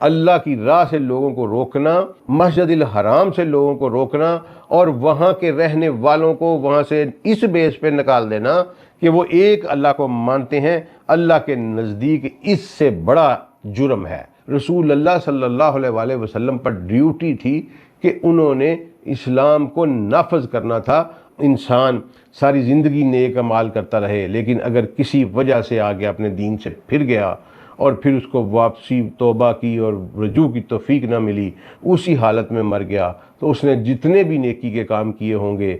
اللہ کی راہ سے لوگوں کو روکنا، مسجد الحرام سے لوگوں کو روکنا، اور وہاں کے رہنے والوں کو وہاں سے اس بیس پہ نکال دینا کہ وہ ایک اللہ کو مانتے ہیں، اللہ کے نزدیک اس سے بڑا جرم ہے۔ رسول اللہ صلی اللہ علیہ وآلہ وسلم پر ڈیوٹی تھی کہ انہوں نے اسلام کو نافذ کرنا تھا۔ انسان ساری زندگی نیک اعمال کرتا رہے، لیکن اگر کسی وجہ سے آگے اپنے دین سے پھر گیا اور پھر اس کو واپسی توبہ کی اور رجوع کی توفیق نہ ملی، اسی حالت میں مر گیا، تو اس نے جتنے بھی نیکی کے کام کیے ہوں گے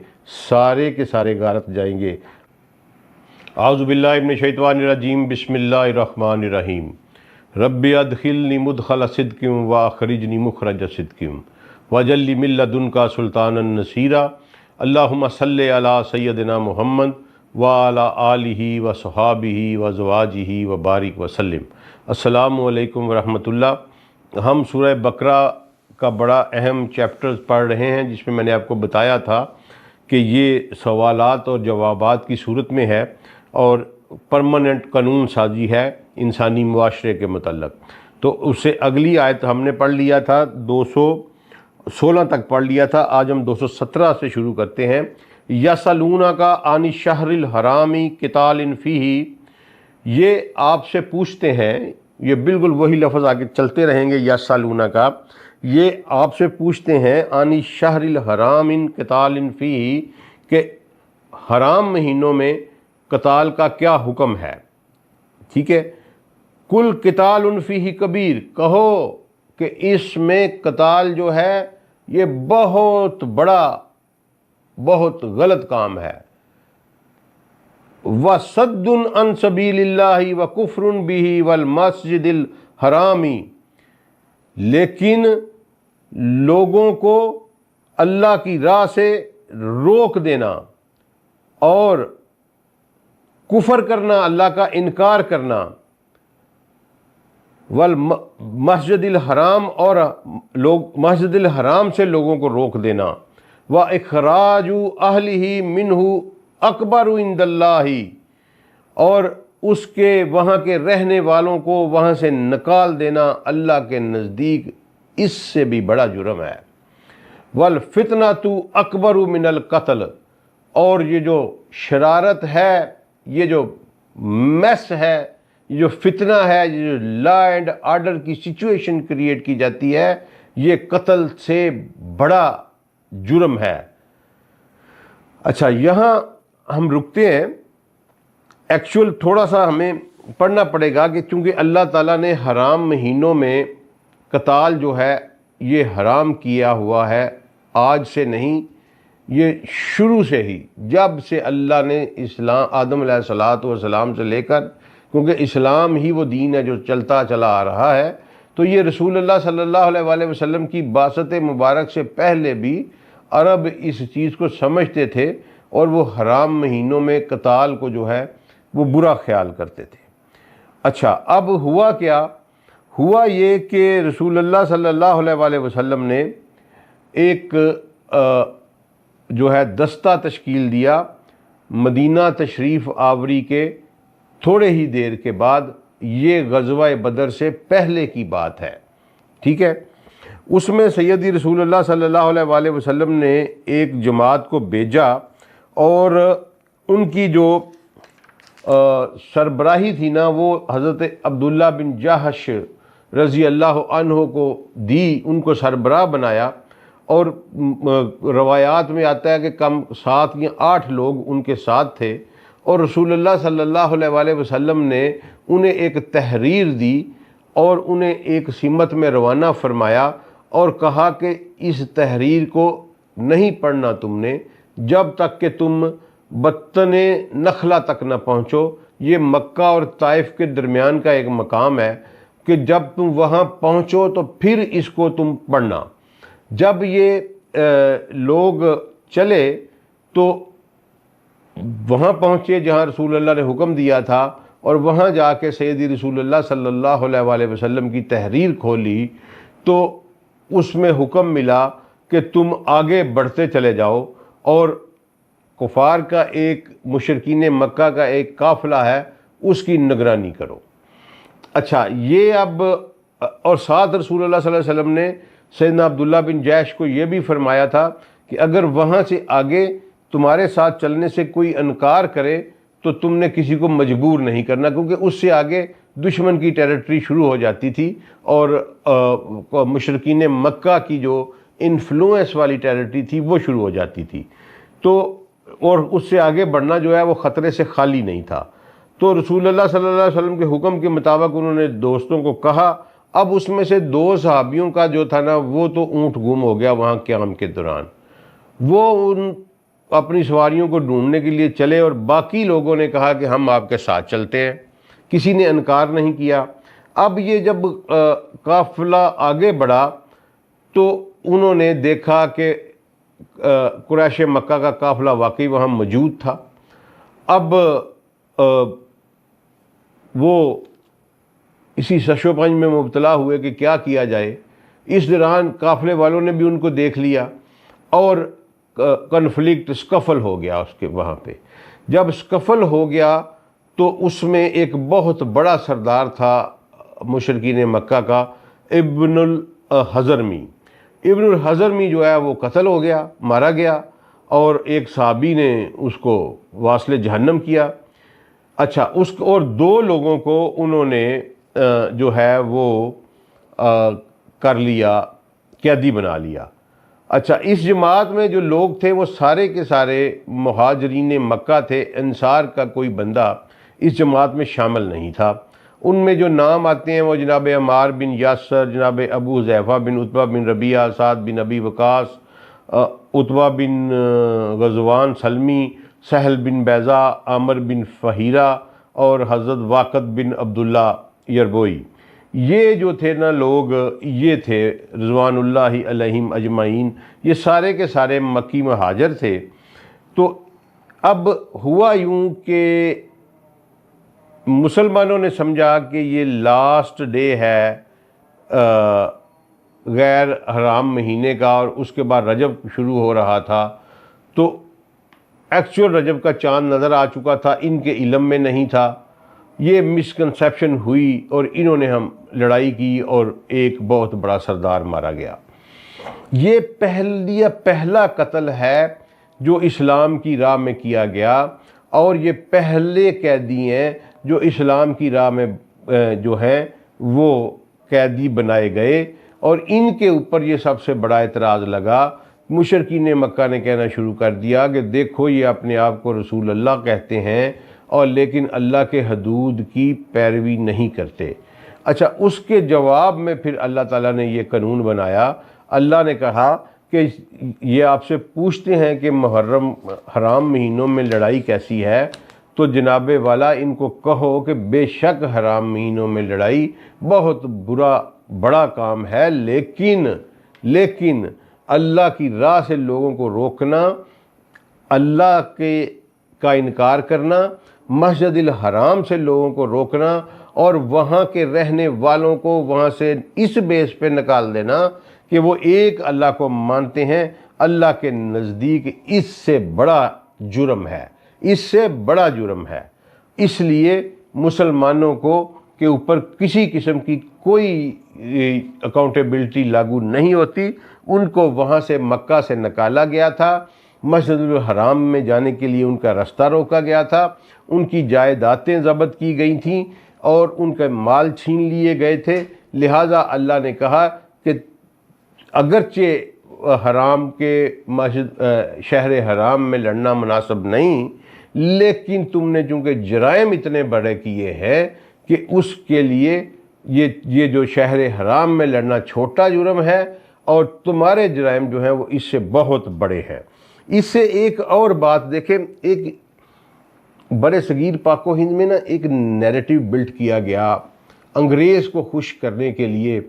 سارے کے سارے غارت جائیں گے۔ اعوذ باللہ من الشیطان الرجیم، بسم اللہ الرحمن الرحیم۔ رب ادخلنی مدخل صدق واخرجنی مخرج صدق واجعل لی من لدنک سلطانا نصیرا۔ اللہم صلی علی سیدنا محمد وعلی آلہ وصحابہ وازواجہ وبارک وسلم۔ السلام علیکم ورحمۃ اللہ۔ ہم سورہ بقرہ کا بڑا اہم چیپٹرز پڑھ رہے ہیں، جس میں میں نے آپ کو بتایا تھا کہ یہ سوالات اور جوابات کی صورت میں ہے اور پرماننٹ قانون سازی ہے انسانی معاشرے کے متعلق۔ تو اس سے اگلی آیت ہم نے پڑھ لیا تھا، 216 تک پڑھ لیا تھا، آج ہم 217 سے شروع کرتے ہیں۔ یسألونک عن الشہر الحرام قتال فیہ، یہ آپ سے پوچھتے ہیں، یہ بالکل وہی لفظ آگے چلتے رہیں گے، یسألونک، یہ آپ سے پوچھتے ہیں عن الشہر الحرام قتال فیہ، کہ حرام مہینوں میں قتال کا کیا حکم ہے، ٹھیک ہے۔ کل قتال فیہ کبیر، کہو کہ اس میں قتال جو ہے یہ بہت بڑا، بہت غلط کام ہے۔ وَصَدٌّ عَن سَبِيلِ اللَّهِ وَكُفْرٌ بِهِ وَالْمَسْجِدِ الْحَرَامِ، لیکن لوگوں کو اللہ کی راہ سے روک دینا اور کفر کرنا، اللہ کا انکار کرنا، والمسجد الحرام، اور مسجد الحرام سے لوگوں کو روک دینا، وَإِخْرَاجُ أَهْلِهِ مِنْهُ اکبر عند اللہ، اور اس کے وہاں کے رہنے والوں کو وہاں سے نکال دینا اللہ کے نزدیک اس سے بھی بڑا جرم ہے۔ وَالْفِتْنَةُ اکبر من القتل، اور یہ جو شرارت ہے، یہ جو میس ہے، یہ جو فتنہ ہے، یہ جو لا اینڈ آرڈر کی سچویشن کریٹ کی جاتی ہے، یہ قتل سے بڑا جرم ہے۔ اچھا، یہاں ہم رکتے ہیں۔ ایکچول تھوڑا سا ہمیں پڑھنا پڑے گا کہ چونکہ اللہ تعالیٰ نے حرام مہینوں میں قتال جو ہے یہ حرام کیا ہوا ہے، آج سے نہیں، یہ شروع سے ہی، جب سے اللہ نے آدم علیہ السلام سے لے کر، کیونکہ اسلام ہی وہ دین ہے جو چلتا چلا آ رہا ہے، تو یہ رسول اللہ صلی اللہ علیہ وآلہ وسلم کی بعثت مبارک سے پہلے بھی عرب اس چیز کو سمجھتے تھے اور وہ حرام مہینوں میں قتال کو جو ہے وہ برا خیال کرتے تھے۔ اچھا، اب ہوا کیا؟ ہوا یہ کہ رسول اللہ صلی اللہ علیہ وآلہ وسلم نے ایک جو ہے دستہ تشکیل دیا مدینہ تشریف آوری کے تھوڑے ہی دیر کے بعد، یہ غزوہ بدر سے پہلے کی بات ہے، ٹھیک ہے۔ اس میں سیدی رسول اللہ صلی اللہ علیہ وآلہ وسلم نے ایک جماعت کو بھیجا، اور ان کی جو سربراہی تھی نا، وہ حضرت عبداللہ بن جاحش رضی اللہ عنہ کو دی، ان کو سربراہ بنایا، اور روایات میں آتا ہے کہ کم 7 یا 8 لوگ ان کے ساتھ تھے، اور رسول اللہ صلی اللہ علیہ وآلہ وسلم نے انہیں ایک تحریر دی اور انہیں ایک سمت میں روانہ فرمایا اور کہا کہ اس تحریر کو نہیں پڑھنا تم نے جب تک کہ تم بطن نخلہ تک نہ پہنچو۔ یہ مکہ اور طائف کے درمیان کا ایک مقام ہے کہ جب تم وہاں پہنچو تو پھر اس کو تم پڑھنا۔ جب یہ لوگ چلے تو وہاں پہنچے جہاں رسول اللہ نے حکم دیا تھا، اور وہاں جا کے سیدی رسول اللہ صلی اللہ علیہ وآلہ وسلم کی تحریر کھولی تو اس میں حکم ملا کہ تم آگے بڑھتے چلے جاؤ، اور کفار کا ایک، مشرکین مکہ کا ایک قافلہ ہے، اس کی نگرانی کرو۔ اچھا، یہ اب اور ساتھ رسول اللہ صلی اللہ علیہ وسلم نے سیدنا عبداللہ بن جیش کو یہ بھی فرمایا تھا کہ اگر وہاں سے آگے تمہارے ساتھ چلنے سے کوئی انکار کرے تو تم نے کسی کو مجبور نہیں کرنا، کیونکہ اس سے آگے دشمن کی ٹیریٹری شروع ہو جاتی تھی اور مشرکین مکہ کی جو انفلوئنس والی ٹیریٹری تھی وہ شروع ہو جاتی تھی، تو اور اس سے آگے بڑھنا جو ہے وہ خطرے سے خالی نہیں تھا۔ تو رسول اللہ صلی اللہ علیہ وسلم کے حکم کے مطابق انہوں نے دوستوں کو کہا۔ اب اس میں سے 2 صحابیوں کا جو تھا نا وہ تو اونٹ گم ہو گیا وہاں قیام کے دوران، وہ اپنی سواریوں کو ڈھونڈنے کے لیے چلے اور باقی لوگوں نے کہا کہ ہم آپ کے ساتھ چلتے ہیں، کسی نے انکار نہیں کیا۔ اب یہ جب قافلہ آگے بڑھا تو انہوں نے دیکھا کہ قریش مکہ کا قافلہ واقعی وہاں موجود تھا۔ اب وہ اسی شش و پنج میں مبتلا ہوئے کہ کیا کیا جائے۔ اس دوران قافلے والوں نے بھی ان کو دیکھ لیا اور کنفلکٹ سکفل ہو گیا اس کے وہاں پہ۔ جب سکفل ہو گیا تو اس میں ایک بہت بڑا سردار تھا مشرکین مکہ کا، ابن الحضرمی۔ ابن الحضرمی جو ہے وہ قتل ہو گیا، مارا گیا، اور ایک صحابی نے اس کو واصل جہنم کیا۔ اچھا، اس اور 2 لوگوں کو انہوں نے جو ہے وہ کر لیا، قیدی بنا لیا۔ اچھا، اس جماعت میں جو لوگ تھے وہ سارے کے سارے مہاجرین مکہ تھے، انصار کا کوئی بندہ اس جماعت میں شامل نہیں تھا۔ ان میں جو نام آتے ہیں وہ جناب عمار بن یاسر، جناب ابو حذیفہ بن عتبہ بن ربیعہ، سعد بن ابی وقاص، عتبہ بن غزوان سلمی، سہل بن بیضا، عامر بن فہیرہ اور حضرت واقد بن عبداللہ یربوئی۔ یہ جو تھے نا لوگ، یہ تھے رضوان اللہ علیہم اجمعین، یہ سارے کے سارے مکی مہاجر تھے۔ تو اب ہوا یوں کہ مسلمانوں نے سمجھا کہ یہ لاسٹ ڈے ہے غیر حرام مہینے کا، اور اس کے بعد رجب شروع ہو رہا تھا، تو ایکچوئل رجب کا چاند نظر آ چکا تھا، ان کے علم میں نہیں تھا۔ یہ مسکنسیپشن ہوئی اور انہوں نے ہم لڑائی کی اور ایک بہت بڑا سردار مارا گیا۔ یہ پہلا قتل ہے جو اسلام کی راہ میں کیا گیا، اور یہ پہلے قیدی ہیں جو اسلام کی راہ میں جو ہیں وہ قیدی بنائے گئے، اور ان کے اوپر یہ سب سے بڑا اعتراض لگا۔ مشرکین مکہ نے کہنا شروع کر دیا کہ دیکھو یہ اپنے آپ کو رسول اللہ کہتے ہیں اور لیکن اللہ کے حدود کی پیروی نہیں کرتے۔ اچھا، اس کے جواب میں پھر اللہ تعالیٰ نے یہ قانون بنایا۔ اللہ نے کہا کہ یہ آپ سے پوچھتے ہیں کہ محرم حرام مہینوں میں لڑائی کیسی ہے، تو جناب والا ان کو کہو کہ بے شک حرام مہینوں میں لڑائی بہت بڑا کام ہے، لیکن اللہ کی راہ سے لوگوں کو روکنا، اللہ کا انکار کرنا، مسجد الحرام سے لوگوں کو روکنا اور وہاں کے رہنے والوں کو وہاں سے اس بیس پہ نکال دینا کہ وہ ایک اللہ کو مانتے ہیں، اللہ کے نزدیک اس سے بڑا جرم ہے، اس سے بڑا جرم ہے۔ اس لیے مسلمانوں کو کے اوپر کسی قسم کی کوئی اکاؤنٹیبلٹی لاگو نہیں ہوتی۔ ان کو وہاں سے مکہ سے نکالا گیا تھا، مسجد الحرام میں جانے کے لیے ان کا راستہ روکا گیا تھا، ان کی جائیدادیں ضبط کی گئی تھیں اور ان کے مال چھین لیے گئے تھے۔ لہٰذا اللہ نے کہا کہ اگرچہ حرام کے شہر حرام میں لڑنا مناسب نہیں، لیکن تم نے چونکہ جرائم اتنے بڑے کیے ہیں کہ اس کے لیے یہ جو شہر حرام میں لڑنا چھوٹا جرم ہے، اور تمہارے جرائم جو ہیں وہ اس سے بہت بڑے ہیں۔ اس سے ایک اور بات دیکھیں، ایک برے صغیر پاک و ہند میں نا ایک نیریٹو بلڈ کیا گیا انگریز کو خوش کرنے کے لیے،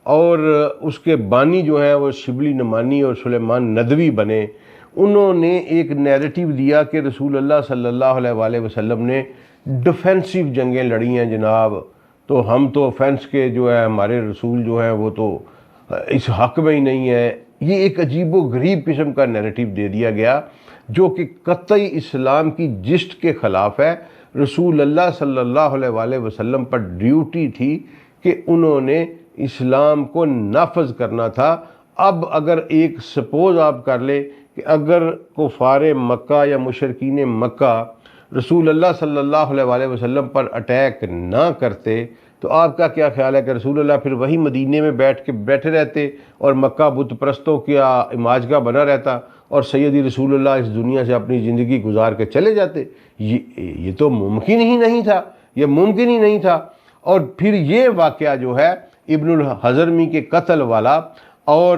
اور اس کے بانی جو ہیں وہ شبلی نعمانی اور سلیمان ندوی بنے۔ انہوں نے ایک نیریٹو دیا کہ رسول اللہ صلی اللہ علیہ وآلہ وسلم نے ڈیفینسو جنگیں لڑی ہیں جناب، تو ہم تو offense کے جو ہے ہمارے رسول جو ہیں وہ تو اس حق میں ہی نہیں ہے۔ یہ ایک عجیب و غریب قسم کا نیریٹو دے دیا گیا جو کہ قطعی اسلام کی جسٹ کے خلاف ہے۔ رسول اللہ صلی اللہ علیہ وآلہ وسلم پر ڈیوٹی تھی کہ انہوں نے اسلام کو نافذ کرنا تھا۔ اب اگر ایک سپوز آپ کر لیں کہ اگر کفار مکہ یا مشرکین مکہ رسول اللہ صلی اللہ علیہ وسلم پر اٹیک نہ کرتے تو آپ کا کیا خیال ہے کہ رسول اللہ پھر وہی مدینے میں بیٹھے رہتے اور مکہ بت پرستوں کا اماجگاہ بنا رہتا اور سیدی رسول اللہ اس دنیا سے اپنی زندگی گزار کے چلے جاتے؟ یہ تو ممکن ہی نہیں تھا، یہ ممکن ہی نہیں تھا۔ اور پھر یہ واقعہ جو ہے ابن الحضرمی کے قتل والا اور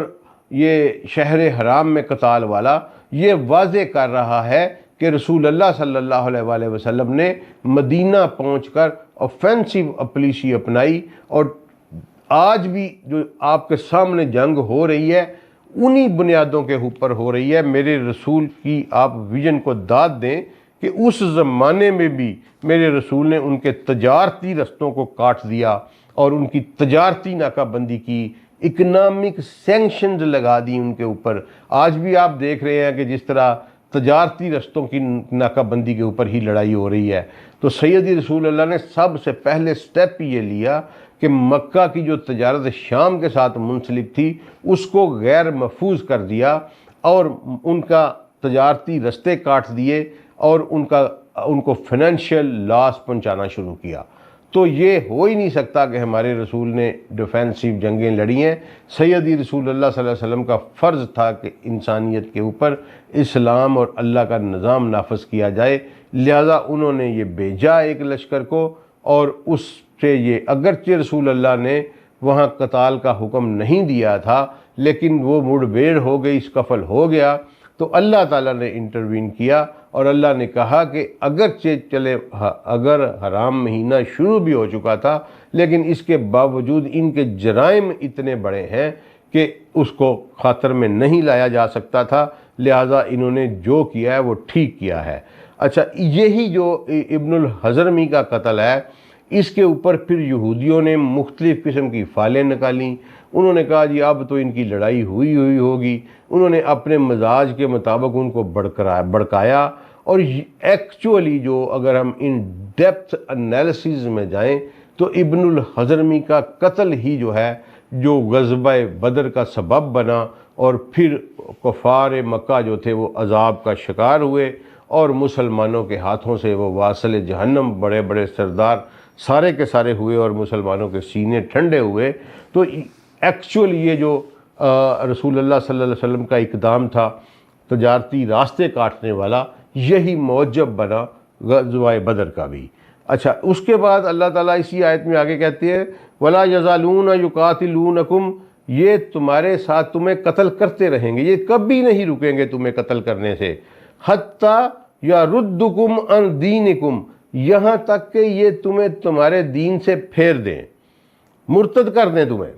یہ شہر حرام میں قتال والا، یہ واضح کر رہا ہے کہ رسول اللہ صلی اللہ علیہ وسلم نے مدینہ پہنچ کر اوفینسو پالیسی اپنائی، اور آج بھی جو آپ کے سامنے جنگ ہو رہی ہے انہی بنیادوں کے اوپر ہو رہی ہے۔ میرے رسول کی آپ ویژن کو داد دیں کہ اس زمانے میں بھی میرے رسول نے ان کے تجارتی رستوں کو کاٹ دیا اور ان کی تجارتی ناکہ بندی کی، اکنامک سینکشنز لگا دی ان کے اوپر۔ آج بھی آپ دیکھ رہے ہیں کہ جس طرح تجارتی رستوں کی ناکہ بندی کے اوپر ہی لڑائی ہو رہی ہے۔ تو سیدی رسول اللہ نے سب سے پہلے سٹیپ یہ لیا کہ مکہ کی جو تجارت شام کے ساتھ منسلک تھی اس کو غیر محفوظ کر دیا اور ان کا تجارتی رستے کاٹ دیے اور ان کو فائنینشیل لاس پہنچانا شروع کیا۔ تو یہ ہو ہی نہیں سکتا کہ ہمارے رسول نے ڈیفینسو جنگیں لڑی ہیں۔ سیدی رسول اللہ صلی اللہ علیہ وسلم کا فرض تھا کہ انسانیت کے اوپر اسلام اور اللہ کا نظام نافذ کیا جائے، لہذا انہوں نے یہ بھیجا ایک لشکر کو، اور اس سے یہ اگرچہ رسول اللہ نے وہاں قتال کا حکم نہیں دیا تھا لیکن وہ مڑ بھیڑ ہو گئی، سکفل ہو گیا، تو اللہ تعالیٰ نے انٹروین کیا اور اللہ نے کہا کہ اگر حرام مہینہ شروع بھی ہو چکا تھا لیکن اس کے باوجود ان کے جرائم اتنے بڑے ہیں کہ اس کو خاطر میں نہیں لایا جا سکتا تھا، لہٰذا انہوں نے جو کیا ہے وہ ٹھیک کیا ہے۔ اچھا، یہی جو ابن الحضرمی کا قتل ہے اس کے اوپر پھر یہودیوں نے مختلف قسم کی فالیں نکالیں۔ انہوں نے کہا جی اب تو ان کی لڑائی ہوئی ہوگی، انہوں نے اپنے مزاج کے مطابق ان کو بڑکایا، اور ایکچولی جو اگر ہم ان ڈیپتھ انالیسز میں جائیں تو ابن الحضرمی کا قتل ہی جو ہے جو غزوہ بدر کا سبب بنا، اور پھر کفار مکہ جو تھے وہ عذاب کا شکار ہوئے اور مسلمانوں کے ہاتھوں سے وہ واصل جہنم بڑے بڑے سردار سارے کے سارے ہوئے اور مسلمانوں کے سینے ٹھنڈے ہوئے۔ تو ایکچولی یہ جو رسول اللہ صلی اللہ علیہ وسلم کا اقدام تھا تجارتی راستے کاٹنے والا، یہی موجب بنا غزوہ بدر کا بھی۔ اچھا، اس کے بعد اللہ تعالیٰ اسی آیت میں آگے کہتے ہیں وَلَا يَزَالُونَ يُقَاتِلُونَكُمْ، یہ تمہارے ساتھ تمہیں قتل کرتے رہیں گے، یہ کبھی نہیں رکیں گے تمہیں قتل کرنے سے، حَتَّى يَرُدُّكُمْ عَنْ دِينِكُمْ، یہاں تک کہ یہ تمہیں تمہارے دین سے پھیر دیں، مرتد کر دیں تمہیں۔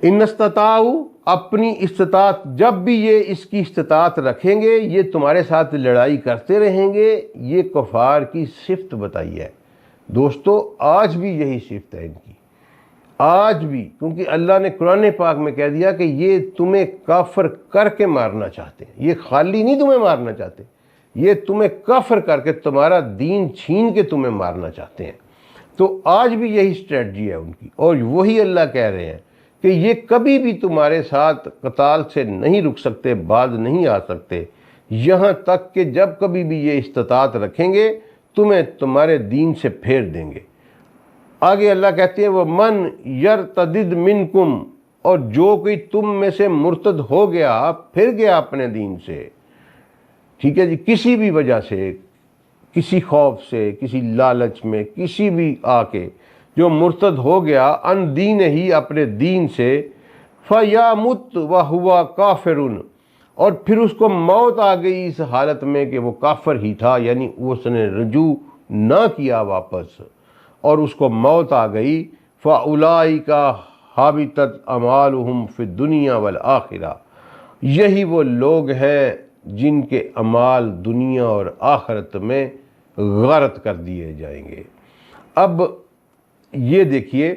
ان استطاعوا، اپنی استطاعت، جب بھی یہ اس کی استطاعت رکھیں گے یہ تمہارے ساتھ لڑائی کرتے رہیں گے۔ یہ کفار کی صفت بتائی ہے دوستو، آج بھی یہی صفت ہے ان کی، آج بھی، کیونکہ اللہ نے قرآن پاک میں کہہ دیا کہ یہ تمہیں کافر کر کے مارنا چاہتے ہیں، یہ خالی نہیں تمہیں مارنا چاہتے، یہ تمہیں کافر کر کے تمہارا دین چھین کے تمہیں مارنا چاہتے ہیں۔ تو آج بھی یہی اسٹریٹجی ہے ان کی، اور وہی اللہ کہہ رہے ہیں کہ یہ کبھی بھی تمہارے ساتھ قتال سے نہیں رک سکتے، باز نہیں آ سکتے، یہاں تک کہ جب کبھی بھی یہ استطاعت رکھیں گے تمہیں تمہارے دین سے پھیر دیں گے۔ آگے اللہ کہتے ہیں وَمَنْ يَرْتَدِدْ مِنْكُمْ، اور جو کوئی تم میں سے مرتد ہو گیا، پھر گیا اپنے دین سے، ٹھیک ہے جی، کسی بھی وجہ سے، کسی خوف سے، کسی لالچ میں، کسی بھی آ کے جو مرتد ہو گیا ان دین ہی، اپنے دین سے، فَيَمُتْ وَهُوَ كَافِرٌ، اور پھر اس کو موت آ گئی اس حالت میں کہ وہ کافر ہی تھا، یعنی اس نے رجوع نہ کیا واپس اور اس کو موت آ گئی، فَأُولَئِكَ حَبِطَتْ أَعْمَالُهُمْ فِي الدُّنْيَا وَالْآخِرَةِ، یہی وہ لوگ ہیں جن کے اعمال دنیا اور آخرت میں غارت کر دیے جائیں گے۔ اب یہ دیکھیے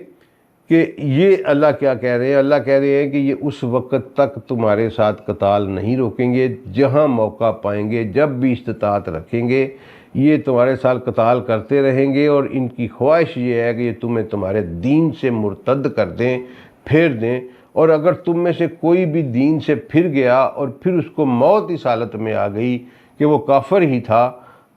کہ یہ اللہ کیا کہہ رہے ہیں، اللہ کہہ رہے ہیں کہ یہ اس وقت تک تمہارے ساتھ قتال نہیں روکیں گے، جہاں موقع پائیں گے، جب بھی استطاعت رکھیں گے، یہ تمہارے ساتھ قتال کرتے رہیں گے، اور ان کی خواہش یہ ہے کہ یہ تمہیں تمہارے دین سے مرتد کر دیں، پھیر دیں، اور اگر تم میں سے کوئی بھی دین سے پھر گیا اور پھر اس کو موت اس حالت میں آ گئی کہ وہ کافر ہی تھا،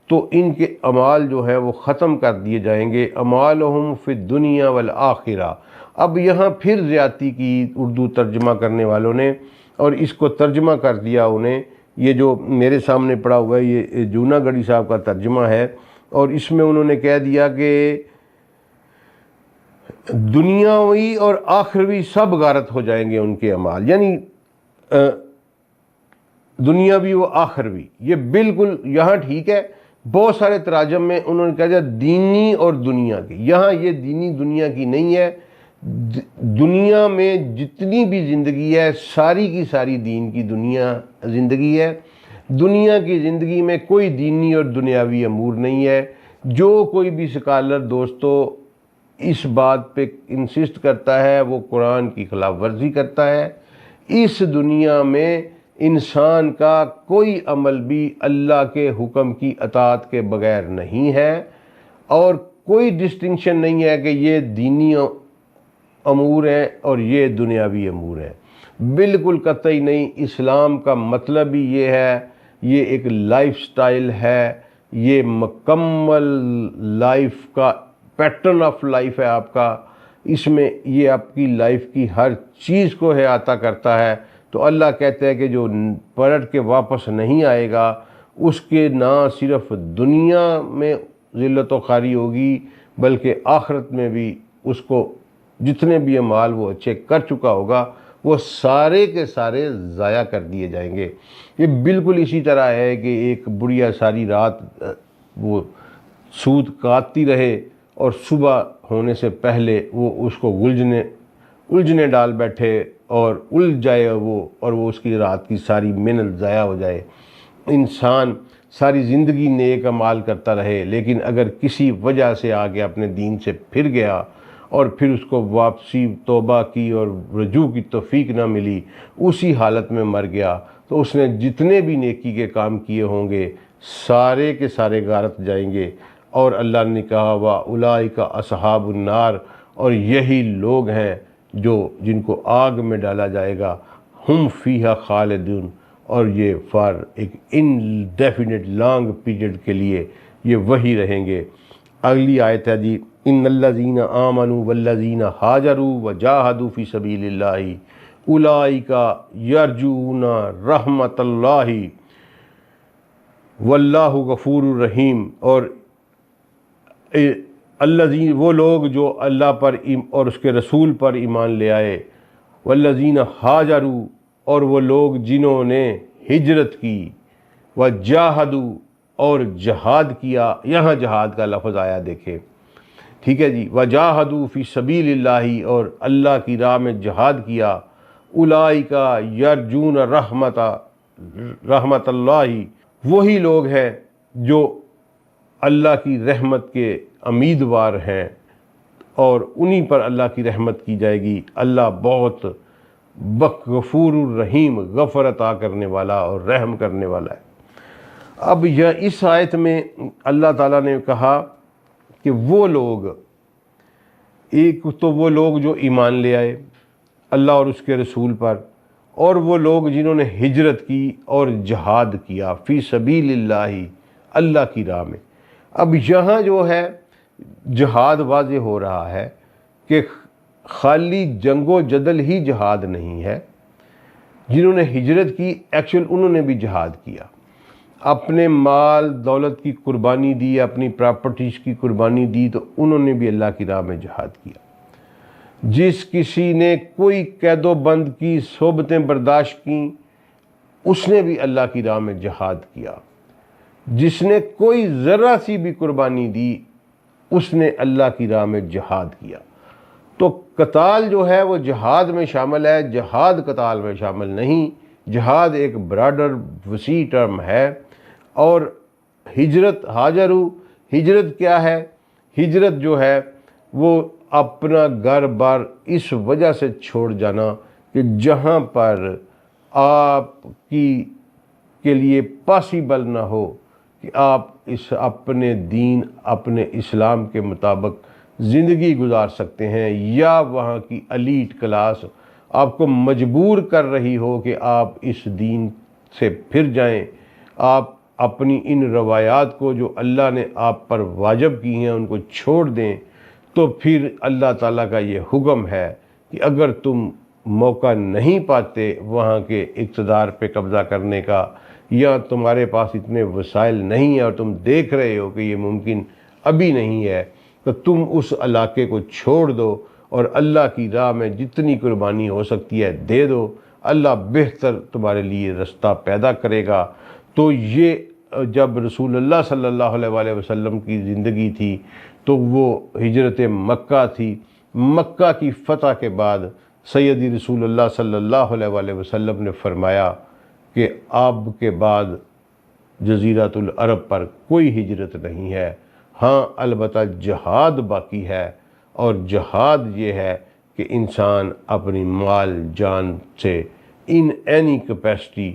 تو ان کے اعمال جو ہے وہ ختم کر دیے جائیں گے۔ اعمالہم فی الدنیا والآخرہ۔ اب یہاں پھر زیادتی کی اردو ترجمہ کرنے والوں نے، اور اس کو ترجمہ کر دیا انہیں، یہ جو میرے سامنے پڑا ہوا ہے یہ جونا گڑھی صاحب کا ترجمہ ہے، اور اس میں انہوں نے کہہ دیا کہ دنیاوی اور آخروی سب غارت ہو جائیں گے ان کے اعمال، یعنی دنیاوی و آخروی۔ یہ بالکل یہاں ٹھیک ہے، بہت سارے تراجم میں انہوں نے کہا دیا دینی اور دنیا کی، یہاں یہ دینی دنیا کی نہیں ہے۔ دنیا میں جتنی بھی زندگی ہے ساری کی ساری دین کی دنیا زندگی ہے، دنیا کی زندگی میں کوئی دینی اور دنیاوی امور نہیں ہے۔ جو کوئی بھی سکالر دوستو اس بات پہ انسسٹ کرتا ہے وہ قرآن کی خلاف ورزی کرتا ہے۔ اس دنیا میں انسان کا کوئی عمل بھی اللہ کے حکم کی اطاعت کے بغیر نہیں ہے، اور کوئی ڈسٹنکشن نہیں ہے کہ یہ دینی امور ہیں اور یہ دنیاوی امور ہیں، بالکل قطعی نہیں۔ اسلام کا مطلب ہی یہ ہے، یہ ایک لائف سٹائل ہے، یہ مکمل لائف کا پیٹرن آف لائف ہے آپ کا، اس میں یہ آپ کی لائف کی ہر چیز کو احاطہ کرتا ہے۔ تو اللہ کہتے ہیں کہ جو پلٹ کے واپس نہیں آئے گا اس کے نہ صرف دنیا میں ذلت و خواری ہوگی بلکہ آخرت میں بھی اس کو جتنے بھی اعمال وہ اچھے کر چکا ہوگا وہ سارے کے سارے ضائع کر دیے جائیں گے۔ یہ بالکل اسی طرح ہے کہ ایک بڑھیا ساری رات وہ سود کاٹتی رہے اور صبح ہونے سے پہلے وہ اس کو الجھنے ڈال بیٹھے اور الجھ جائے اور وہ اس کی رات کی ساری محنت ضائع ہو جائے۔ انسان ساری زندگی نیک اعمال کرتا رہے، لیکن اگر کسی وجہ سے آگے اپنے دین سے پھر گیا اور پھر اس کو واپسی توبہ کی اور رجوع کی توفیق نہ ملی، اسی حالت میں مر گیا، تو اس نے جتنے بھی نیکی کے کام کیے ہوں گے سارے کے سارے غارت جائیں گے۔ اور اللہ نے کہا وَأُولَٰئِکَ أَصْحَابُ النَّارِ، اور یہی لوگ ہیں جن کو آگ میں ڈالا جائے گا، ہم فیہا خالدون، اور یہ فار ایک انڈیفینٹ لانگ پیریڈ کے لیے یہ وہی رہیں گے۔ اگلی آیت ہے جی، ان الذین آمنوا والذین ہاجروا وجاہدوا فی سبیل اللہ اولئک یرجون رحمت اللہ واللہ غفور الرحیم۔ اور الذین، وہ لوگ جو اللہ پر اور اس کے رسول پر ایمان لے آئے، والذین ہاجروا، اور وہ لوگ جنہوں نے ہجرت کی، وجاہدوا، اور جہاد کیا، یہاں جہاد کا لفظ آیا دیکھیں، ٹھیک ہے جی، وجاہدوا فی سبیل اللہ، اور اللہ کی راہ میں جہاد کیا، اولئک یرجون رحمت اللہ، وہی لوگ ہیں جو اللہ کی رحمت کے امیدوار ہیں اور انہی پر اللہ کی رحمت کی جائے گی۔ اللہ بہت غفور الرحیم، غفر عطا کرنے والا اور رحم کرنے والا ہے۔ اب یہ اس آیت میں اللہ تعالیٰ نے کہا کہ وہ لوگ، ایک تو وہ لوگ جو ایمان لے آئے اللہ اور اس کے رسول پر، اور وہ لوگ جنہوں نے ہجرت کی اور جہاد کیا فی سبیل اللہ، اللہ کی راہ میں۔ اب یہاں جو ہے جہاد واضح ہو رہا ہے کہ خالی جنگ و جدل ہی جہاد نہیں ہے۔ جنہوں نے ہجرت کی ایکچوئل انہوں نے بھی جہاد کیا، اپنے مال دولت کی قربانی دی، اپنی پراپرٹیز کی قربانی دی، تو انہوں نے بھی اللہ کی راہ میں جہاد کیا۔ جس کسی نے کوئی قید و بند کی صحبتیں برداشت کیں اس نے بھی اللہ کی راہ میں جہاد کیا۔ جس نے کوئی ذرا سی بھی قربانی دی اس نے اللہ کی راہ میں جہاد کیا۔ تو قتال جو ہے وہ جہاد میں شامل ہے، جہاد قتال میں شامل نہیں۔ جہاد ایک براڈر وسیع ٹرم ہے۔ اور ہجرت، ہاجرو، ہجرت کیا ہے؟ ہجرت جو ہے وہ اپنا گھر بار اس وجہ سے چھوڑ جانا کہ جہاں پر آپ کے لیے پاسیبل نہ ہو کہ آپ اس اپنے دین اپنے اسلام کے مطابق زندگی گزار سکتے ہیں، یا وہاں کی ایلیٹ کلاس آپ کو مجبور کر رہی ہو کہ آپ اس دین سے پھر جائیں، آپ اپنی ان روایات کو جو اللہ نے آپ پر واجب کی ہیں ان کو چھوڑ دیں، تو پھر اللہ تعالیٰ کا یہ حکم ہے کہ اگر تم موقع نہیں پاتے وہاں کے اقتدار پہ قبضہ کرنے کا، یا تمہارے پاس اتنے وسائل نہیں ہیں اور تم دیکھ رہے ہو کہ یہ ممکن ابھی نہیں ہے، تو تم اس علاقے کو چھوڑ دو اور اللہ کی راہ میں جتنی قربانی ہو سکتی ہے دے دو، اللہ بہتر تمہارے لیے رستہ پیدا کرے گا۔ تو یہ جب رسول اللہ صلی اللہ علیہ وآلہ وسلم کی زندگی تھی تو وہ ہجرت مکہ تھی۔ مکہ کی فتح کے بعد سیدی رسول اللہ صلی اللہ علیہ وآلہ وسلم نے فرمایا کہ اب کے بعد جزیرۃ العرب پر کوئی ہجرت نہیں ہے، ہاں البتہ جہاد باقی ہے، اور جہاد یہ ہے کہ انسان اپنی مال جان سے ان اینی کیپیسٹی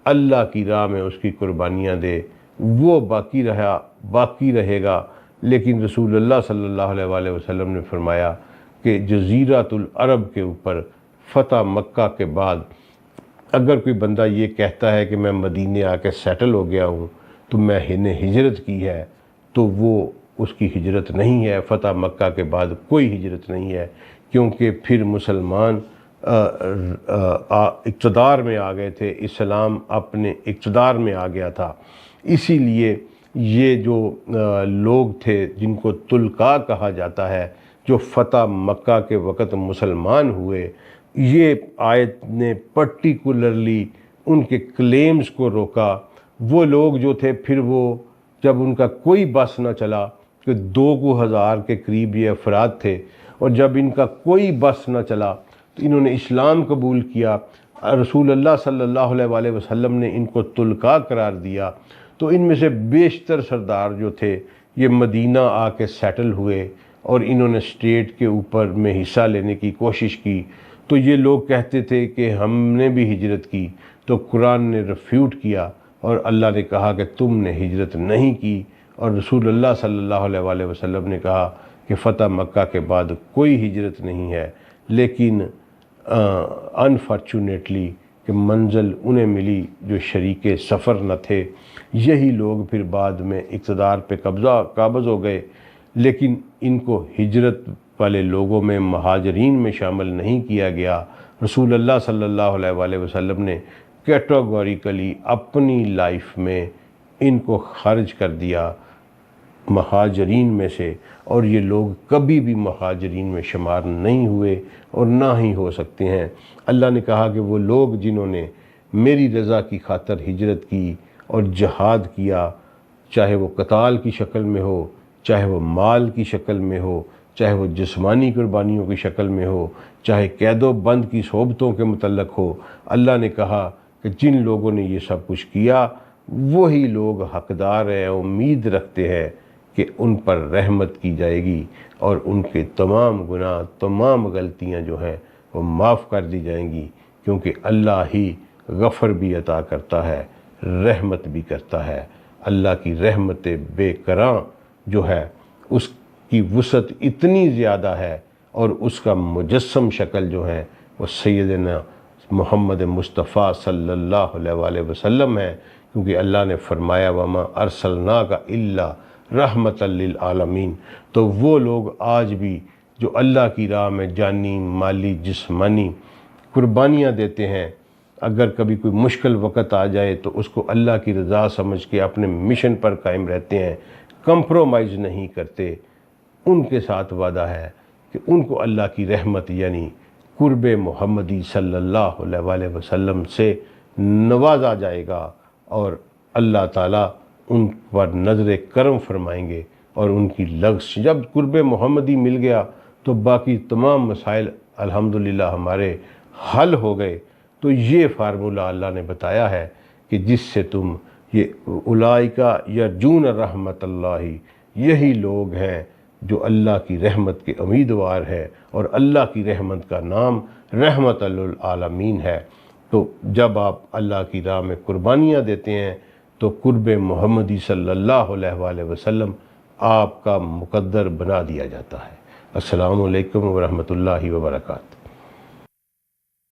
اللہ کی راہ میں اس کی قربانیاں دے، وہ باقی رہے گا۔ لیکن رسول اللہ صلی اللہ علیہ وآلہ وسلم نے فرمایا کہ جزیرۃ العرب کے اوپر فتح مکہ کے بعد اگر کوئی بندہ یہ کہتا ہے کہ میں مدینے آ کے سیٹل ہو گیا ہوں تو میں نے ہجرت کی ہے، تو وہ اس کی ہجرت نہیں ہے۔ فتح مکہ کے بعد کوئی ہجرت نہیں ہے، کیونکہ پھر مسلمان اقتدار میں آ گئے تھے، اسلام اپنے اقتدار میں آ گیا تھا۔ اسی لیے یہ جو لوگ تھے جن کو تلقا کہا جاتا ہے، جو فتح مکہ کے وقت مسلمان ہوئے، یہ آیت نے پرٹیکولرلی ان کے کلیمز کو روکا۔ وہ لوگ جو تھے پھر وہ جب ان کا کوئی بس نہ چلا، کہ 2000 کے قریب یہ افراد تھے، اور جب ان کا کوئی بس نہ چلا تو انہوں نے اسلام قبول کیا، رسول اللہ صلی اللہ علیہ وآلہ وسلم نے ان کو تلقا قرار دیا، تو ان میں سے بیشتر سردار جو تھے یہ مدینہ آ کے سیٹل ہوئے، اور انہوں نے اسٹیٹ کے اوپر میں حصہ لینے کی کوشش کی۔ تو یہ لوگ کہتے تھے کہ ہم نے بھی ہجرت کی، تو قرآن نے ریفیوٹ کیا اور اللہ نے کہا کہ تم نے ہجرت نہیں کی، اور رسول اللہ صلی اللہ علیہ وآلہ وسلم نے کہا کہ فتح مکہ کے بعد کوئی ہجرت نہیں ہے۔ لیکن انفارچونیٹلی کہ منزل انہیں ملی جو شریک سفر نہ تھے، یہی لوگ پھر بعد میں اقتدار پہ قابض ہو گئے، لیکن ان کو ہجرت والے لوگوں میں مہاجرین میں شامل نہیں کیا گیا۔ رسول اللہ صلی اللہ علیہ وآلہ وسلم نے کیٹیگوریکلی اپنی لائف میں ان کو خارج کر دیا مہاجرین میں سے، اور یہ لوگ کبھی بھی مہاجرین میں شمار نہیں ہوئے اور نہ ہی ہو سکتے ہیں۔ اللہ نے کہا کہ وہ لوگ جنہوں نے میری رضا کی خاطر ہجرت کی اور جہاد کیا، چاہے وہ قتال کی شکل میں ہو، چاہے وہ مال کی شکل میں ہو، چاہے وہ جسمانی قربانیوں کی شکل میں ہو، چاہے قید و بند کی صحبتوں کے متعلق ہو، اللہ نے کہا کہ جن لوگوں نے یہ سب کچھ کیا وہی لوگ حقدار ہیں، امید رکھتے ہیں کہ ان پر رحمت کی جائے گی اور ان کے تمام گناہ، تمام غلطیاں جو ہیں وہ معاف کر دی جائیں گی، کیونکہ اللہ ہی غفر بھی عطا کرتا ہے، رحمت بھی کرتا ہے۔ اللہ کی رحمت بے کراں جو ہے اس کی وسعت اتنی زیادہ ہے، اور اس کا مجسم شکل جو ہے وہ سیدنا محمد مصطفیٰ صلی اللہ علیہ وآلہ وسلم ہے، کیونکہ اللہ نے فرمایا وَمَا أَرْسَلْنَاكَ إِلَّا رحمت للعالمین۔ تو وہ لوگ آج بھی جو اللہ کی راہ میں جانی، مالی، جسمانی قربانیاں دیتے ہیں، اگر کبھی کوئی مشکل وقت آ جائے تو اس کو اللہ کی رضا سمجھ کے اپنے مشن پر قائم رہتے ہیں، کمپرومائز نہیں کرتے، ان کے ساتھ وعدہ ہے کہ ان کو اللہ کی رحمت یعنی قرب محمدی صلی اللہ علیہ وآلہ وسلم سے نوازا جائے گا، اور اللہ تعالیٰ ان پر نظر کرم فرمائیں گے، اور ان کی لغز جب قرب محمدی مل گیا تو باقی تمام مسائل الحمدللہ ہمارے حل ہو گئے۔ تو یہ فارمولہ اللہ نے بتایا ہے کہ جس سے تم یہ اولئک یرجون رحمت اللہ، یہی لوگ ہیں جو اللہ کی رحمت کے امیدوار ہے، اور اللہ کی رحمت کا نام رحمت للعالمین ہے۔ تو جب آپ اللہ کی راہ میں قربانیاں دیتے ہیں تو قرب محمدی صلی اللہ علیہ وآلہ وسلم آپ کا مقدر بنا دیا جاتا ہے۔ السلام علیکم ورحمۃ اللہ وبرکاتہ۔